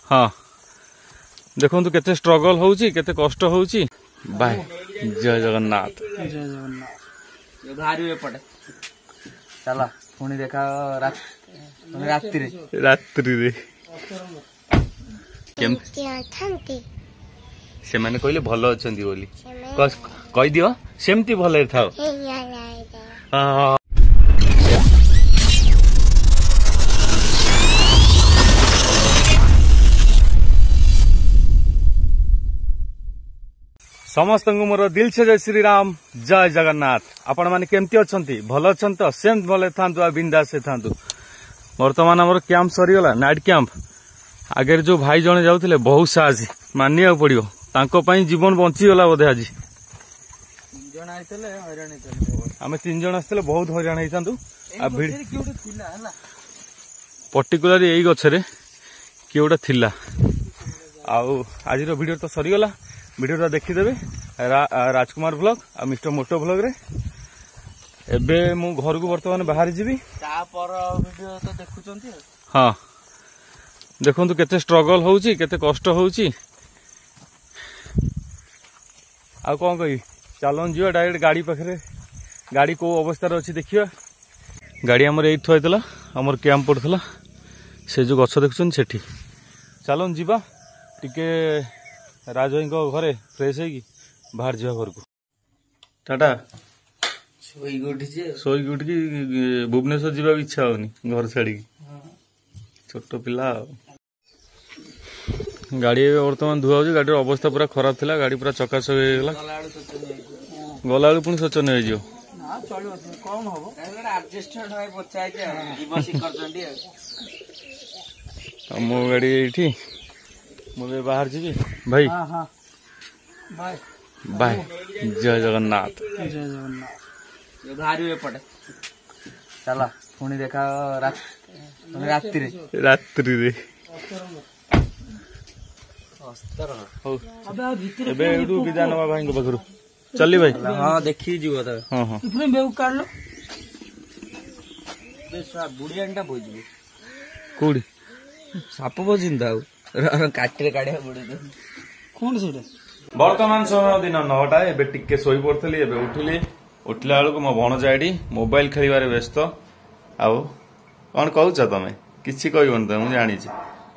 हाँ देखो केते स्ट्रगल होउची केते कष्ट होउची। बाय जय जगन्नाथ। जय जगन्नाथ। बाहर एपटे चला पुणी देखा रात्रि से माने कहले भल अछंती बोली कह दियो सेमती भल थाओ। समस्त मोर दिल से जय श्री राम जय जगन्नाथ। आपण माने केमती अछंती भल अछंत तो सेम भले थांतु आ बिंदास से थांतु। वर्तमान हमर कैंप सरीगला नाइट कैंप आगे जो भाई जने जाउथिले बहुत साहसी मानिया पड़ियो तांको पई जीवन बंची गला बोधे आज आमे 3 जण आस्ते बहुत हैरान होइतांतु आ भिड पर्टिकुलर एई गछरे कियोटा थिला आ आज रो वीडियो तो सरीगला। वीडियो देखिदेवे राजकुमार ब्लॉग आ मिस्टर मोटो ब्लॉग रे। एबे मु घर को वर्तमान बाहर जीवी वीडियो तो देखुचंती। हाँ देखो केते स्ट्रगल होउची केते कष्ट होउची। आ कौन कही चलन जी डायरेक्ट गाड़ी पाखे गाड़ी को अवस्था अच्छी देखिए। गाड़ी आमर ये थोड़ा आमर कैंप पड़ता से जो गछ देखुन से चलन जीवा टिके राज भाई घरे फ्रेश होगी बाहर जा घर को। टाटा शोक उठिकी भुवनेश्वर जीवा इच्छा होनी घर छाड़ी छोट पिला। गाड़ी बर्तमान धुआ हो गाड़ी अवस्था पूरा खराब थिला गाड़ी पूरा चकाचक हो गला बेलू पुणी शोचनीय हो मो गाड़ी ये मुझे बाहर जी भाई। बाय जय जगन्नाथ। जय जगन्नाथ। बाहर एपटे चला पुणी देखा रात्रि विदा नवा भाई पाखु चली भाई। हाँ देखी जीव हाँ हाँ काढ़ लो बुढ़िया बोझ कौड़ी साप बजिंदा काटे काढ़िया बुढ़े कौन से वर्तमान समय दिन 9टा एबे टिके सोई पड़थली एबे उठिली उठला बेलू मो भण जाडी मोबाइल खेलिबारे व्यस्त। आउ कौन कहूच तमें किसी कहबन तो मुझे जानी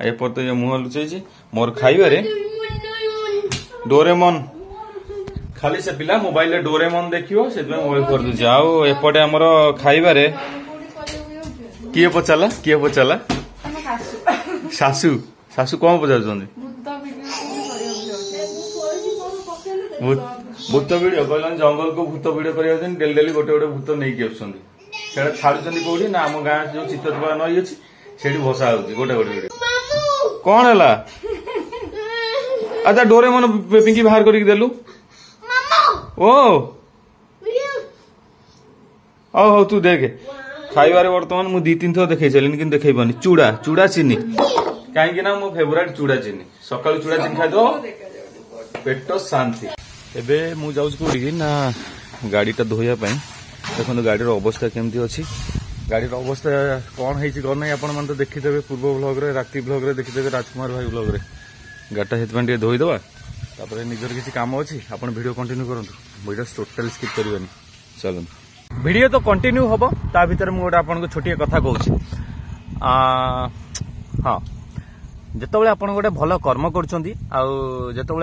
एपर तो ये मुह लुचेची मोर खाइबारे डोरेमन खाली से पिला मोबाइल डोरेमन देखियो से मोबाइल कर दूची। आउ एपटे हमर खाइबारे किए पचाला सासू सासू कौन पचार भूत वीडियो कहल जंगल को भूत वीडियो करा डेली डेली गोटे गोटे भूत नहीं आसुँचा छाड़ुंट कौटी ना आम गाँव जो चित्तरपड़ा नई अच्छी से भसा हो गोटे गोटे वीडियो कौन है अच्छा डोरे मन पिंकी बाहर करके देलु ओ हो तू देखे खाइबारे वर्तमान मु 2-3 थर देखे सारे कि देखे पानी चूड़ा चूड़ा चीनी कहीं ना मो फेवरेट चूड़ा चीनी सकाल चूड़ा चीनी खाइदो पेट शांति। एबे मु जाउछ कोडी ना गाड़ीटा धोया देखो गाड़ी अवस्था केमती अच्छी गाड़ी अवस्था कौन है कौन नहीं आपण मैंने तो देखीदे पूर्व ब्लॉग रे राति ब्लॉग रे देखीदे राजकुमार भाई ब्लॉग रे गाड़ीटा से धोईदवा तापर निजर किसी काम अच्छी आप वीडियो कंटिन्यू करूँ वीडियो टोटाल स्किप करवानी। चलो वीडियो तो कंटिन्यू हम ता भीतर मुझे गोटे आपको छोटिया कथा कहूँ। हाँ जिते आप गोटे भल कर्म करते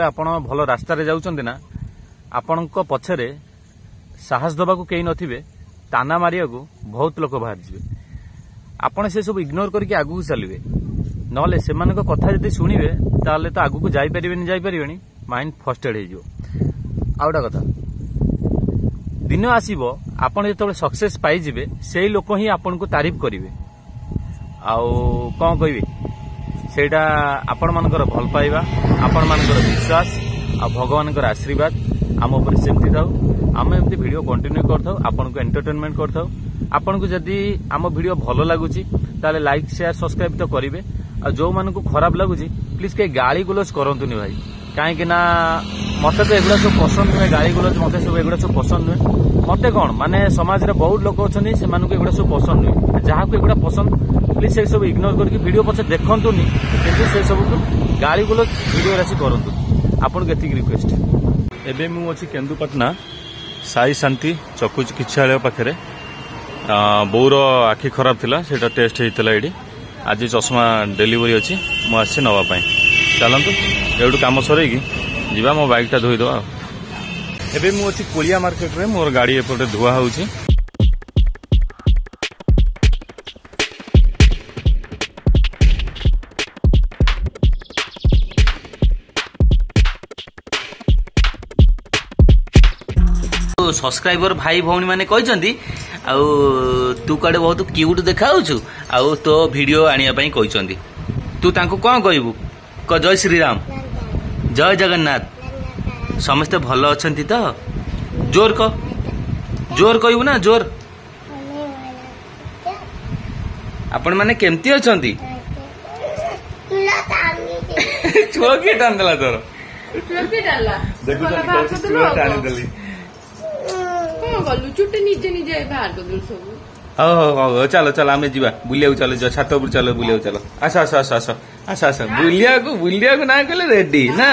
आप भल रास्त जाऊँच आपण पछरे साहस दबाकू कई नथिबे ताना मारिया को बहुत लोक बाहर जी आपण से सब इग्नोर करके आगू चलिए नले से कथा जब शुणे ताले तो आगू जापरें माइंड फर्स्टेड हो। आउटा कथा दिन आसब आपड़ जो सक्सेस पाइबे से लोक ही आपन को तारीफ करेंगे आउ कौन कहे सेटा आपण मानकर भल पाइबा आपण मानकर विश्वास आ भगवान आशीर्वाद आम उपर सेमती थाउ आम एमती वीडियो कंटिन्यू करथाउ आपन को एंटरटेनमेंट करथाउ। आपन को जदी आम वीडियो भल लगुची ताले लाइक शेयर सब्सक्राइब तो करेंगे आ जो मान को खराब लगुची प्लीज कहीं गाड़ी गुलज करंतुनी भाई कहीं मत तो एगुड़ा सब पसंद नुहे गाड़ी गुलज मत सब एगुड़ा सब पसंद नुहे मत कौन माने समाज रे बहुत लोक अच्छा से एगुड़ा सब पसंद नुहे जहाँ को एगुड़ा पसंद प्लीज से सब इग्नोर करके वीडियो पछे देखंतुनी किंतु से सब गाड़ी गुलो वीडियो राशि करंतु आपन केति रिक्वेस्ट। एबे मु अछि केंदुपटना साई शांति चक्षु चिकित्सालय पाखरे बोर आखि खराब थिला सेटा टेस्ट हेतिला एडी आज चश्मा डिलीवरी अछि मु आसी नवा पई चलंतु एडू काम सरेगी जीवा मो बाइक टा धोई दवा। एबे मु अछि कोलिया मार्केट रे मोर गाड़ी एपटे धुआ होउछि। सब्सक्राइबर भाई भौणी माने कहचंदी आउ तू कड़े बहुत क्यूट देखाउछु आउ तो वीडियो आनिया पई कहचंदी तू तांको कोन कहबू क जय श्री राम जय जगन्नाथ समस्त भलो अछंती तो जोर कहबू ना जोर आपण माने केमती अछंती छुआ के टान देला तोर छुआ के डाला देखु तो छुआ टान देली गलु चुटे निजे निजे बाहर कर दल सब। हो चलो चलो आमे जीवा बुलिया चलो जो छात ऊपर चलो बुलिया चलो आस आस आस आस आस आस बुलिया को ना कहले रेडी ना।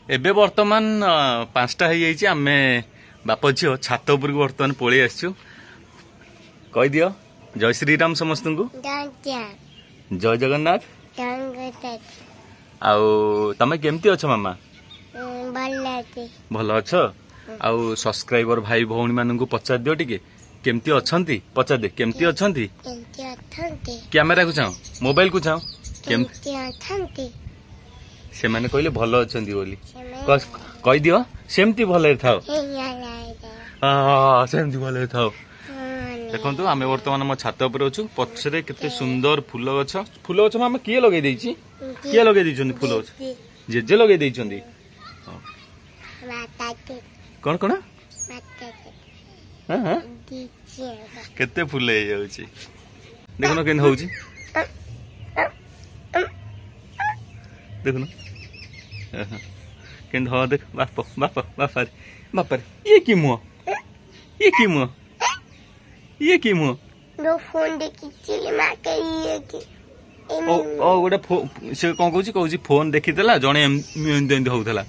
एबे वर्तमान 5टा हो जाइए आमे बाप झील छात ऊपर वर्तमान पलि आसछु कह दियो जय श्री राम समस्त को जय जगन्नाथ आउ तमे केमती अछ मामा भल अछ आउ सब्सक्राइबर भाई भौणी मानन को पचार दियो टिके केमती अछंती पचार दे केमती अछंती कैमरा को चाहो मोबाइल को चाहो केमती अछंती से माने कहले भल अछंती बोली कह दियो सेमती भले थाओ हां सेमती भले थाओ। देखंतु आमे वर्तमान म छात ऊपर अछु पछरे केते सुंदर फूल गछ मामा किए लगे देछि किए लगे दैछन्ती फूल गछ जे लगे दैछन्ती कौन कौन केते फूल हे जाउची देखनो केन होउची देखनो केन हो देख बाप ये की मुआ ये की मुआ नो फोन देखि चिली माके ये की ओ गोटे से कौन कहूँ फोन देखी जड़े एम होता